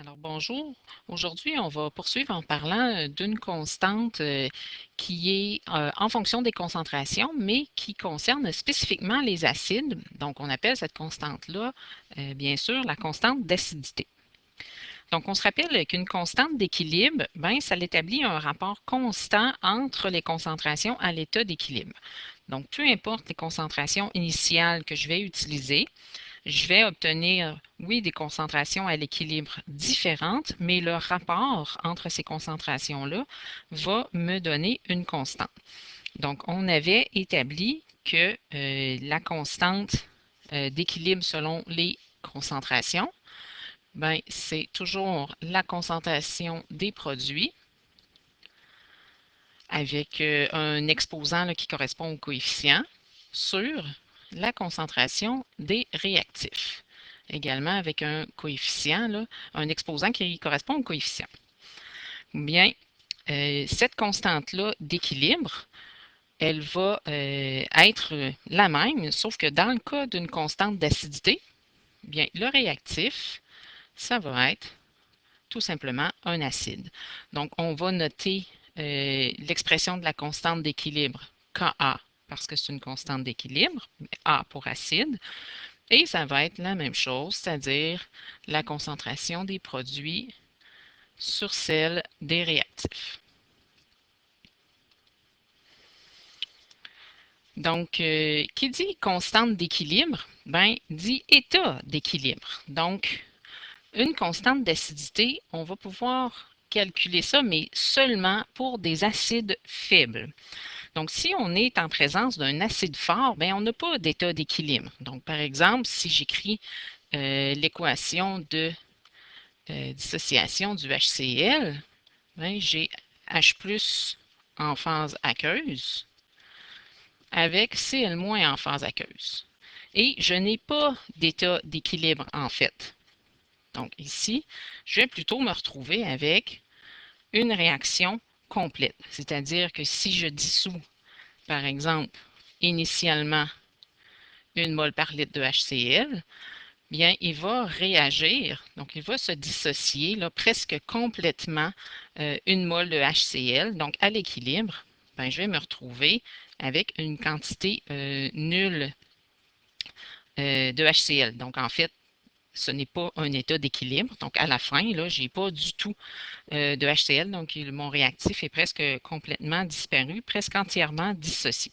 Alors bonjour. Aujourd'hui, on va poursuivre en parlant d'une constante qui est en fonction des concentrations, mais qui concerne spécifiquement les acides. Donc, on appelle cette constante-là, bien sûr, la constante d'acidité. Donc, on se rappelle qu'une constante d'équilibre, ben, ça établit un rapport constant entre les concentrations à l'état d'équilibre. Donc, peu importe les concentrations initiales que je vais utiliser, je vais obtenir, oui, des concentrations à l'équilibre différentes, mais le rapport entre ces concentrations-là va me donner une constante. Donc, on avait établi que la constante d'équilibre selon les concentrations, ben, c'est toujours la concentration des produits avec un exposant là, qui correspond au coefficient sur la concentration des réactifs. Également avec un coefficient, là, un exposant qui correspond au coefficient. Bien, cette constante-là d'équilibre, elle va être la même, sauf que dans le cas d'une constante d'acidité, bien, le réactif, ça va être tout simplement un acide. Donc, on va noter l'expression de la constante d'équilibre Ka, parce que c'est une constante d'équilibre, A pour acide, et ça va être la même chose, c'est-à-dire la concentration des produits sur celle des réactifs. Donc, qui dit constante d'équilibre, ben, dit état d'équilibre. Donc, une constante d'acidité, on va pouvoir calculer ça, mais seulement pour des acides faibles. Donc, si on est en présence d'un acide fort, bien, on n'a pas d'état d'équilibre. Donc, par exemple, si j'écris l'équation de dissociation du HCl, bien, j'ai H+ en phase aqueuse avec Cl- en phase aqueuse. Et je n'ai pas d'état d'équilibre en fait. Donc ici, je vais plutôt me retrouver avec une réaction complète. C'est-à-dire que si je dissous, par exemple, initialement 1 mol par litre de HCl, bien, il va réagir, donc il va se dissocier là, presque complètement 1 mol de HCl. Donc à l'équilibre, ben, je vais me retrouver avec une quantité nulle de HCl. Donc en fait, ce n'est pas un état d'équilibre. Donc, à la fin, là, je n'ai pas du tout de HCl. Donc, mon réactif est presque complètement disparu, presque entièrement dissocié.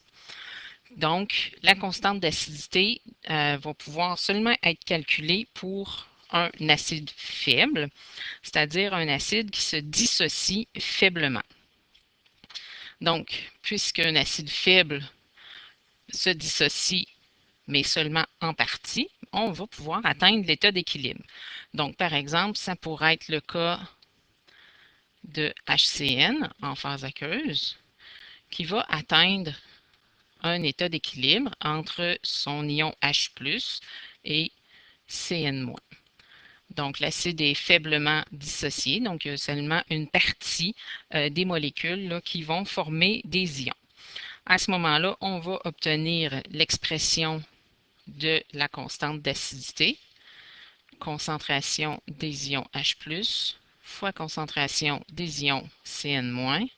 Donc, la constante d'acidité va pouvoir seulement être calculée pour un acide faible, c'est-à-dire un acide qui se dissocie faiblement. Donc, puisqu'un acide faible se dissocie mais seulement en partie, on va pouvoir atteindre l'état d'équilibre. Donc, par exemple, ça pourrait être le cas de HCN en phase aqueuse qui va atteindre un état d'équilibre entre son ion H+ et Cn-. Donc, l'acide est faiblement dissocié, donc il y a seulement une partie des molécules là, qui vont former des ions. À ce moment-là, on va obtenir l'expression de la constante d'acidité, concentration des ions H+ fois concentration des ions Cn-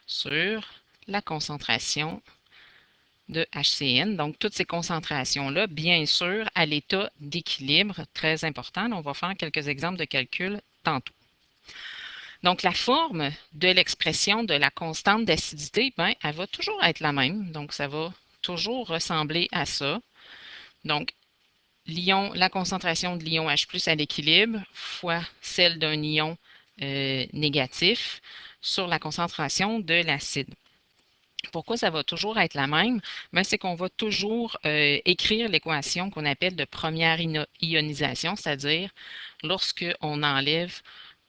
sur la concentration de HCN. Donc, toutes ces concentrations-là, bien sûr, à l'état d'équilibre, très important. On va faire quelques exemples de calcul tantôt. Donc, la forme de l'expression de la constante d'acidité, ben, elle va toujours être la même. Donc, ça va toujours ressembler à ça. Donc, la concentration de l'ion H+ à l'équilibre fois celle d'un ion négatif sur la concentration de l'acide. Pourquoi ça va toujours être la même? Ben, c'est qu'on va toujours écrire l'équation qu'on appelle de première ionisation, c'est-à-dire lorsqu'on enlève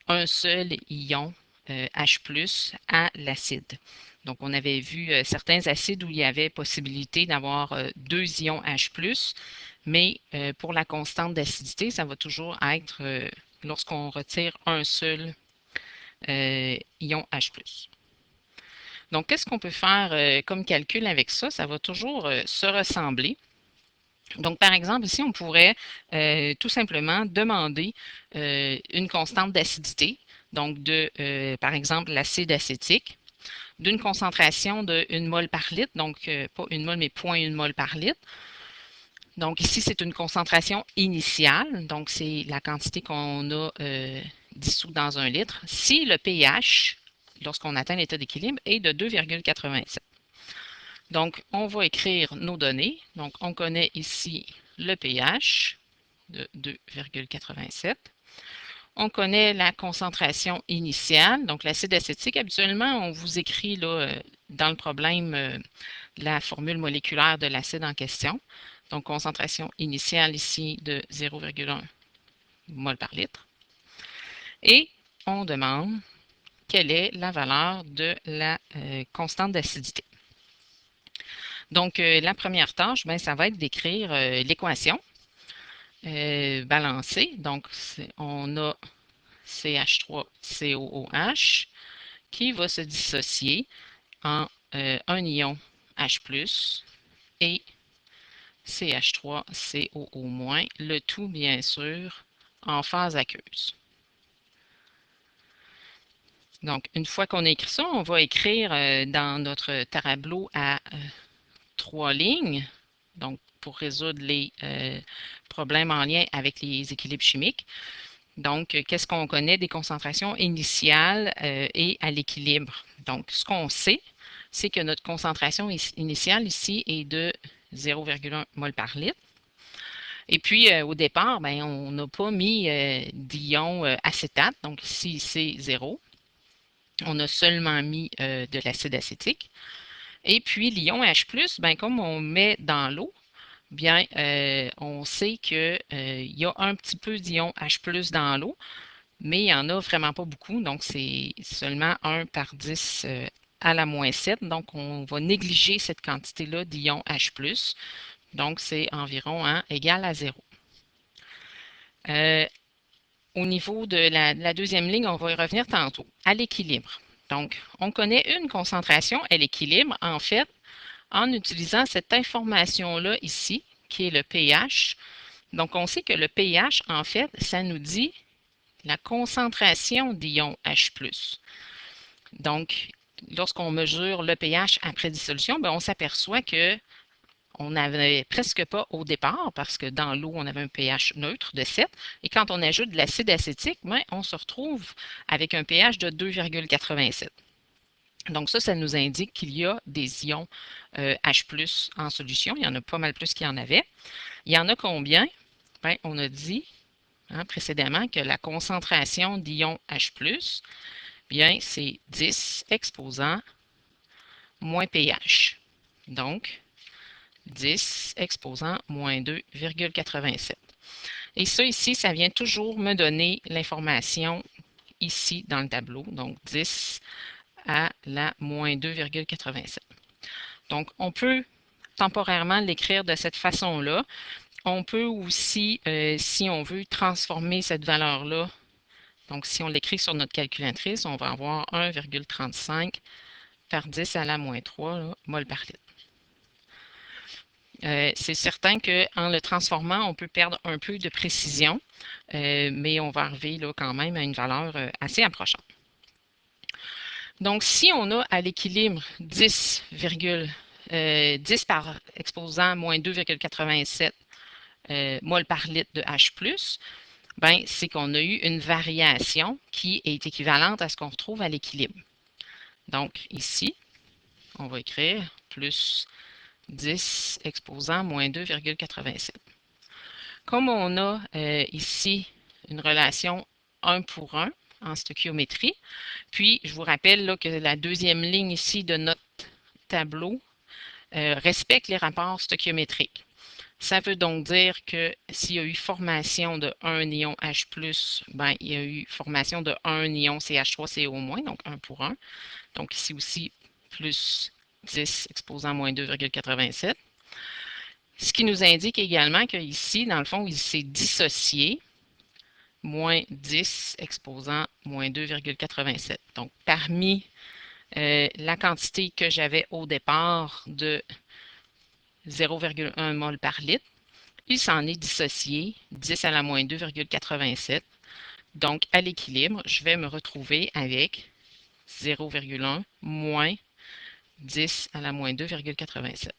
un seul ion H+ à l'acide. Donc, on avait vu certains acides où il y avait possibilité d'avoir 2 ions H+, mais pour la constante d'acidité, ça va toujours être lorsqu'on retire un seul ion H+. Donc, qu'est-ce qu'on peut faire comme calcul avec ça? Ça va toujours se ressembler. Donc, par exemple, ici, on pourrait tout simplement demander une constante d'acidité, donc par exemple, l'acide acétique, d'une concentration de 1 mol par litre, donc pas 1 mol, mais 0,1 mol par litre. Donc, ici, c'est une concentration initiale, donc c'est la quantité qu'on a dissout dans 1 litre, si le pH, lorsqu'on atteint l'état d'équilibre, est de 2,87. Donc, on va écrire nos données. Donc, on connaît ici le pH de 2,87. On connaît la concentration initiale, donc l'acide acétique. Habituellement, on vous écrit là, dans le problème la formule moléculaire de l'acide en question. Donc, concentration initiale ici de 0,1 mol par litre. Et on demande quelle est la valeur de la constante d'acidité. Donc, la première tâche, ben, ça va être d'écrire l'équation balancée. Donc, on a CH3COOH qui va se dissocier en un ion H+, et CH3COO-, le tout bien sûr en phase aqueuse. Donc, une fois qu'on a écrit ça, on va écrire dans notre tableau à 3 lignes, donc pour résoudre les problèmes en lien avec les équilibres chimiques. Donc, qu'est-ce qu'on connaît des concentrations initiales et à l'équilibre? Donc, ce qu'on sait, c'est que notre concentration initiale ici est de 0,1 mol par litre. Et puis, au départ, ben, on n'a pas mis d'ion acétate, donc ici, c'est 0. On a seulement mis de l'acide acétique. Et puis, l'ion H+, ben, comme on met dans l'eau, bien, on sait qu'il y a un petit peu d'ion H+ dans l'eau, mais il n'y en a vraiment pas beaucoup, donc c'est seulement 1 par 10 à la moins 7. Donc, on va négliger cette quantité-là d'ion H+. Donc, c'est environ égal à 0. Au niveau de la deuxième ligne, on va y revenir tantôt, à l'équilibre. Donc, on connaît une concentration à l'équilibre, en fait, en utilisant cette information-là ici, qui est le pH. Donc, on sait que le pH, en fait, ça nous dit la concentration d'ion H+. Donc, lorsqu'on mesure le pH après dissolution, bien, on s'aperçoit que on n'avait presque pas au départ, parce que dans l'eau, on avait un pH neutre de 7. Et quand on ajoute de l'acide acétique, bien, on se retrouve avec un pH de 2,87. Donc ça nous indique qu'il y a des ions H+ en solution. Il y en a pas mal plus qu'il y en avait. Il y en a combien? Bien, on a dit précédemment que la concentration d'ion H+, bien, c'est 10 exposant moins pH. Donc, 10 exposant moins 2,87. Et ça ici, ça vient toujours me donner l'information ici dans le tableau, donc 10 à la moins 2,87. Donc, on peut temporairement l'écrire de cette façon-là. On peut aussi, si on veut transformer cette valeur-là, donc si on l'écrit sur notre calculatrice, on va avoir 1,35 par 10 à la moins 3 là, mol par litre. C'est certain qu'en le transformant, on peut perdre un peu de précision, mais on va arriver là, quand même à une valeur assez approchante. Donc, si on a à l'équilibre 10 par exposant moins 2,87 mol par litre de H+, ben, c'est qu'on a eu une variation qui est équivalente à ce qu'on retrouve à l'équilibre. Donc, ici, on va écrire plus 10 exposant moins 2,87. Comme on a ici une relation 1 pour 1 en stoichiométrie, puis je vous rappelle là, que la deuxième ligne ici de notre tableau respecte les rapports stoichiométriques. Ça veut donc dire que s'il y a eu formation de 1 ion H+, ben, il y a eu formation de 1 ion CH3CO-, donc 1 pour 1. Donc ici aussi, plus 10 exposant moins 2,87. Ce qui nous indique également qu'ici, dans le fond, il s'est dissocié, moins 10 exposant moins 2,87. Donc, parmi la quantité que j'avais au départ de 0,1 mol par litre, il s'en est dissocié 10 à la moins 2,87. Donc, à l'équilibre, je vais me retrouver avec 0,1 moins 10 à la moins 2,87.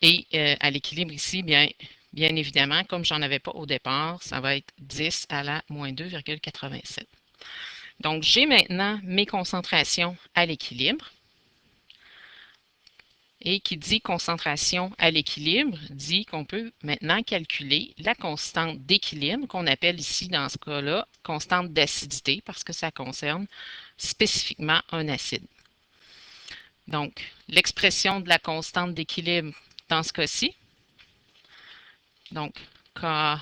Et à l'équilibre ici, bien évidemment, comme j'en avais pas au départ, ça va être 10 à la moins 2,87. Donc, j'ai maintenant mes concentrations à l'équilibre. Et qui dit concentration à l'équilibre dit qu'on peut maintenant calculer la constante d'équilibre qu'on appelle ici dans ce cas-là constante d'acidité parce que ça concerne spécifiquement un acide. Donc, l'expression de la constante d'équilibre dans ce cas-ci, donc K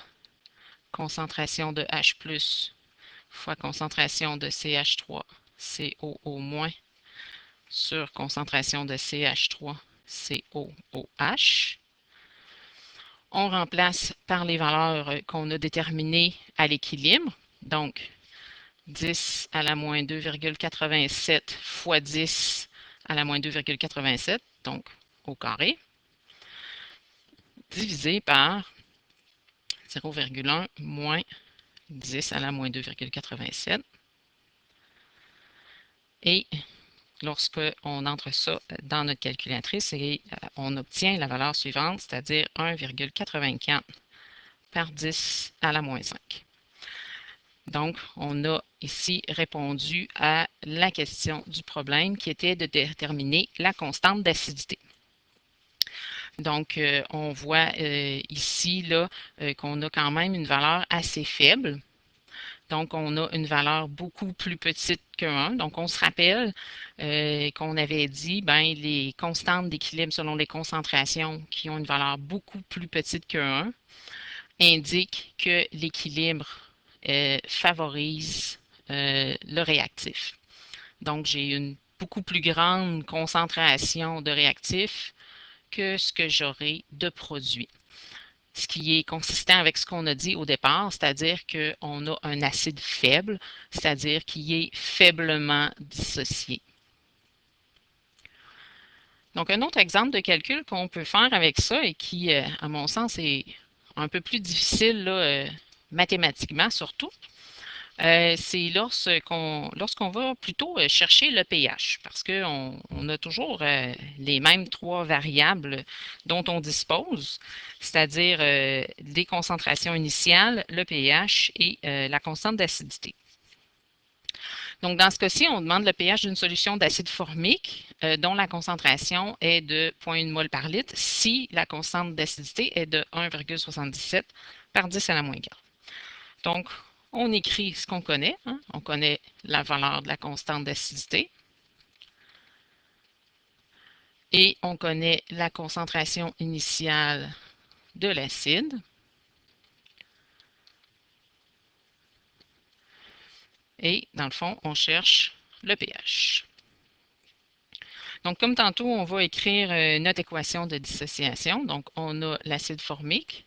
concentration de H plus fois concentration de CH3COO- sur concentration de CH3COOH. On remplace par les valeurs qu'on a déterminées à l'équilibre. Donc, 10 à la moins 2,87 fois 10 à la moins 2,87, donc au carré, divisé par 0,1 moins 10 à la moins 2,87. Et lorsque on entre ça dans notre calculatrice, on obtient la valeur suivante, c'est-à-dire 1,84 par 10 à la moins 5. Donc, on a ici répondu à la question du problème qui était de déterminer la constante d'acidité. Donc, on voit ici là, qu'on a quand même une valeur assez faible. Donc, on a une valeur beaucoup plus petite que 1. Donc, on se rappelle qu'on avait dit, ben, les constantes d'équilibre selon les concentrations qui ont une valeur beaucoup plus petite que 1 indiquent que l'équilibre favorise le réactif. Donc, j'ai une beaucoup plus grande concentration de réactifs que ce que j'aurai de produit. Ce qui est consistant avec ce qu'on a dit au départ, c'est-à-dire qu'on a un acide faible, c'est-à-dire qui est faiblement dissocié. Donc, un autre exemple de calcul qu'on peut faire avec ça et qui, à mon sens, est un peu plus difficile là, mathématiquement surtout, c'est lorsqu'on va plutôt chercher le pH, parce qu'on a toujours les mêmes trois variables dont on dispose, c'est-à-dire les concentrations initiales, le pH et la constante d'acidité. Donc, dans ce cas-ci, on demande le pH d'une solution d'acide formique dont la concentration est de 0,1 mol par litre si la constante d'acidité est de 1,77 par 10 à la moins 4. Donc, on écrit ce qu'on connaît. Hein? On connaît la valeur de la constante d'acidité. Et on connaît la concentration initiale de l'acide. Et dans le fond, on cherche le pH. Donc, comme tantôt, on va écrire notre équation de dissociation. Donc, on a l'acide formique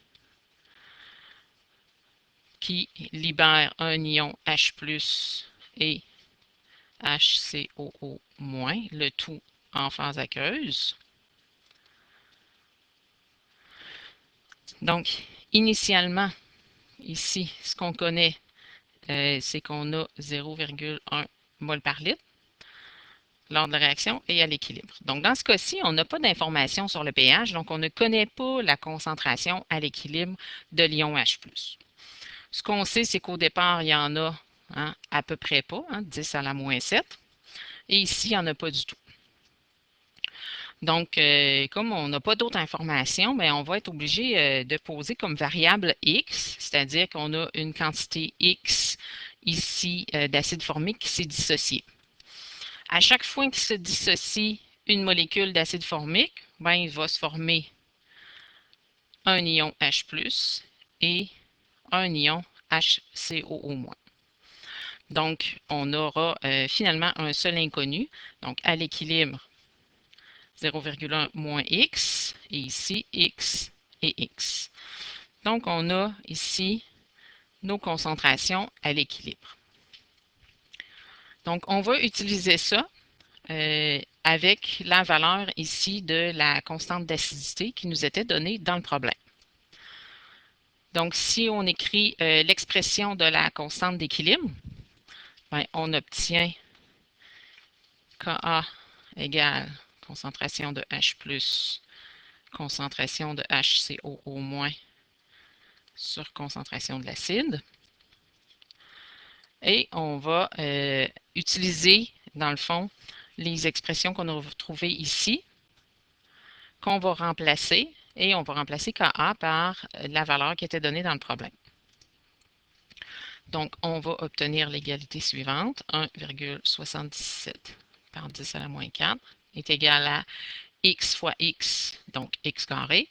qui libère un ion H+, et HCOO-, le tout en phase aqueuse. Donc, initialement, ici, ce qu'on connaît, c'est qu'on a 0,1 mol par litre lors de la réaction et à l'équilibre. Donc, dans ce cas-ci, on n'a pas d'informations sur le pH, donc on ne connaît pas la concentration à l'équilibre de l'ion H+. Ce qu'on sait, c'est qu'au départ, il y en a à peu près pas, 10 à la moins 7, et ici, il n'y en a pas du tout. Donc, comme on n'a pas d'autres informations, bien, on va être obligé de poser comme variable X, c'est-à-dire qu'on a une quantité X ici d'acide formique qui s'est dissociée. À chaque fois qu'il se dissocie une molécule d'acide formique, bien, il va se former un ion H+, et un ion HCOO-. Donc, on aura finalement un seul inconnu. Donc, à l'équilibre, 0,1 moins X, et ici, X et X. Donc, on a ici nos concentrations à l'équilibre. Donc, on va utiliser ça avec la valeur ici de la constante d'acidité qui nous était donnée dans le problème. Donc, si on écrit l'expression de la constante d'équilibre, ben, on obtient Ka égale concentration de H plus, concentration de HCOO- sur concentration de l'acide. Et on va utiliser, dans le fond, les expressions qu'on a retrouvées ici, qu'on va remplacer, et on va remplacer Ka par la valeur qui était donnée dans le problème. Donc, on va obtenir l'égalité suivante, 1,77 par 10 à la moins 4 est égal à x fois x, donc x carré,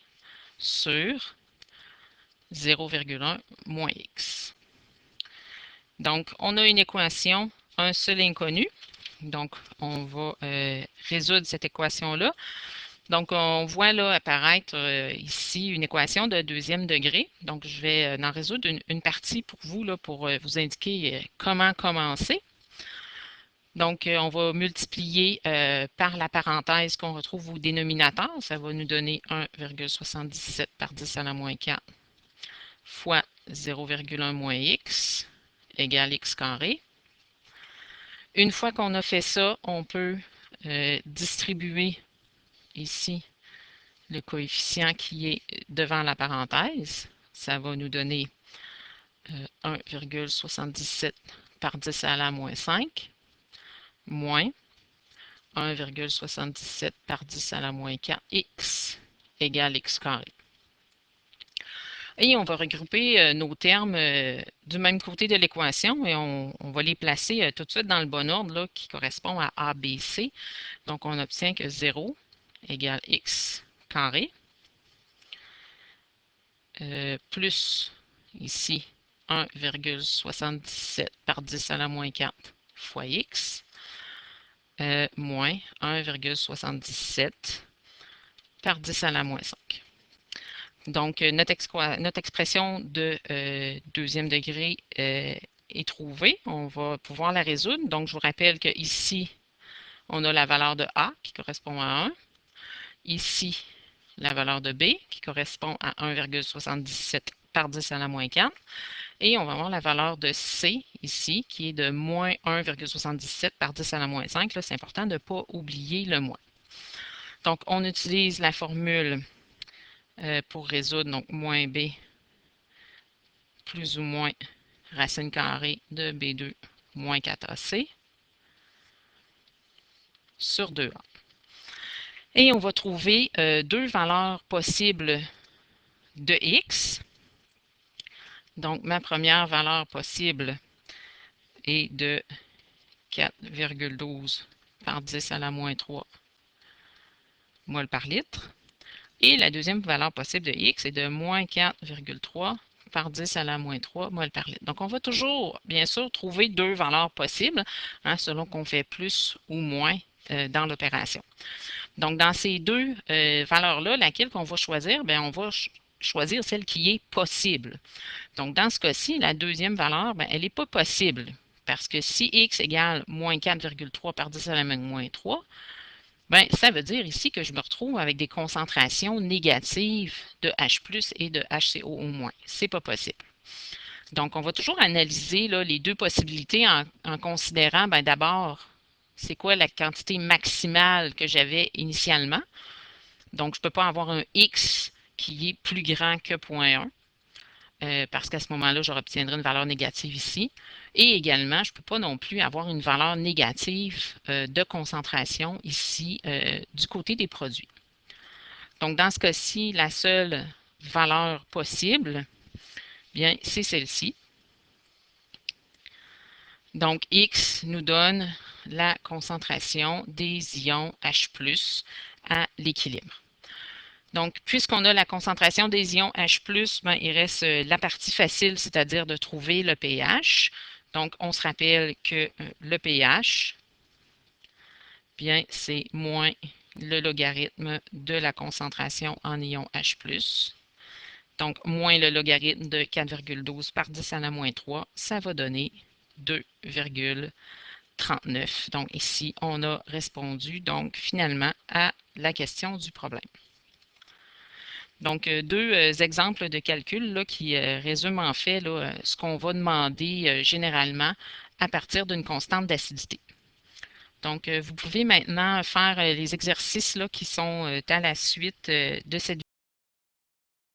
sur 0,1 moins x. Donc, on a une équation, un seul inconnu. Donc, on va résoudre cette équation-là. Donc, on voit là apparaître ici une équation de deuxième degré. Donc, je vais en résoudre une partie pour vous, là, pour vous indiquer comment commencer. Donc, on va multiplier par la parenthèse qu'on retrouve au dénominateur. Ça va nous donner 1,77 par 10 à la moins 4 fois 0,1 moins x égale x carré. Une fois qu'on a fait ça, on peut distribuer ici le coefficient qui est devant la parenthèse. Ça va nous donner 1,77 par 10 à la moins 5 moins 1,77 par 10 à la moins 4 x égale x carré. Et on va regrouper nos termes du même côté de l'équation et on va les placer tout de suite dans le bon ordre là, qui correspond à A, B, C. Donc, on obtient que 0 égale x carré plus ici 1,77 par 10 à la moins 4 fois x moins 1,77 par 10 à la moins 5. Donc, notre expression de deuxième degré est trouvée. On va pouvoir la résoudre. Donc, je vous rappelle qu'ici, on a la valeur de A qui correspond à 1. Ici, la valeur de B qui correspond à 1,77 par 10 à la moins 4. Et on va avoir la valeur de C ici qui est de moins 1,77 par 10 à la moins 5. C'est important de ne pas oublier le moins. Donc, on utilise la formule pour résoudre, donc moins B plus ou moins racine carrée de B2 moins 4AC sur 2A. Et on va trouver deux valeurs possibles de X. Donc, ma première valeur possible est de 4,12 par 10 à la moins 3 mol par litre. Et la deuxième valeur possible de X est de moins 4,3 par 10 à la moins 3 mol par litre. Donc, on va toujours, bien sûr, trouver deux valeurs possibles, hein, selon qu'on fait plus ou moins dans l'opération. Donc, dans ces deux valeurs-là, laquelle qu'on va choisir? Bien, on va choisir celle qui est possible. Donc, dans ce cas-ci, la deuxième valeur, bien, elle n'est pas possible. Parce que si x égale moins 4,3 par 10 à la moins 3, bien, ça veut dire ici que je me retrouve avec des concentrations négatives de H+, et de HCO-. Ce n'est pas possible. Donc, on va toujours analyser là, les deux possibilités en considérant d'abord, c'est quoi la quantité maximale que j'avais initialement. Donc, je ne peux pas avoir un X qui est plus grand que 0,1. Parce qu'à ce moment-là, j'obtiendrai une valeur négative ici. Et également, je ne peux pas non plus avoir une valeur négative de concentration ici du côté des produits. Donc, dans ce cas-ci, la seule valeur possible, bien, c'est celle-ci. Donc, X nous donne la concentration des ions H+ à l'équilibre. Donc, puisqu'on a la concentration des ions H+, ben, il reste la partie facile, c'est-à-dire de trouver le pH. Donc, on se rappelle que le pH, bien, c'est moins le logarithme de la concentration en ions H+. Donc, moins le logarithme de 4,12 par 10 à la moins 3, ça va donner 2,39. Donc, ici, on a répondu donc finalement à la question du problème. Donc, deux exemples de calcul là, qui résument en fait là, ce qu'on va demander généralement à partir d'une constante d'acidité. Donc, vous pouvez maintenant faire les exercices là, qui sont à la suite de cette